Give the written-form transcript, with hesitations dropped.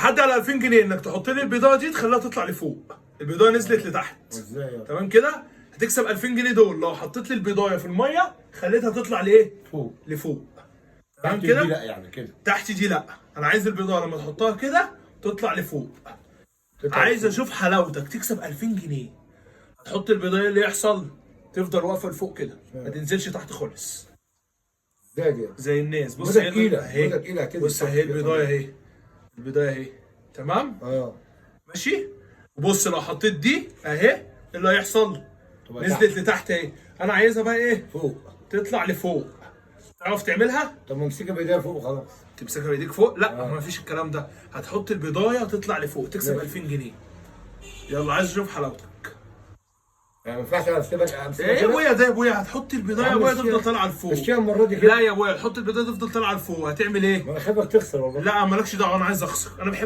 تحدي على 2000 جنيه انك تحط لي البضاعه دي تخليها تطلع لفوق. البضاعه نزلت لتحت. ازاي؟ تمام كده؟ هتكسب 2000 جنيه دول لو حطيت لي البضاعه في الميه خليتها تطلع لايه؟ فوق. لفوق. تحت تمام دي كده؟ لا يعني كده. تحت دي لا، انا عايز البضاعه لما تحطها كده تطلع لفوق. عايز اشوف حلاوتك تكسب 2000 جنيه. هتحط البضايه اللي يحصل تفضل واقفه لفوق كده، ما تنزلش تحت خالص. ازاي دي؟ زي الناس. بص موجة اهي تقيلة، اهي. موجة تقيلة كده. بص اهي البضايه اهي. البضايه اهي. تمام؟ اه ماشي؟ وبص لو حطيت دي اهي ايه اللي هيحصل؟ تبقى نزلت لتحت اهي. انا عايزها بقى ايه؟ فوق. تطلع لفوق. تعرف تعملها؟ طب ما امسكها بايديها فوق وخلاص. تمسكها بايديك فوق؟ لا ما فيش الكلام ده، هتحط البضايه تطلع لفوق تكسب ماشي. 2000 جنيه. يلا عايز اشوف حلاوتك. يعني ما ينفعش امسكها ايه يا ابويا ده يا ابويا؟ هتحط البضايه يا ابويا تفضل طالعه لفوق. مشيها المرة دي كده. لا يا ابويا، تحط البضاية تفضل طالعه لفوق، هتعمل ايه؟ ما انا خايفك تخسر والله. لا مالكش دعوه، انا عايز اخسر، انا بحب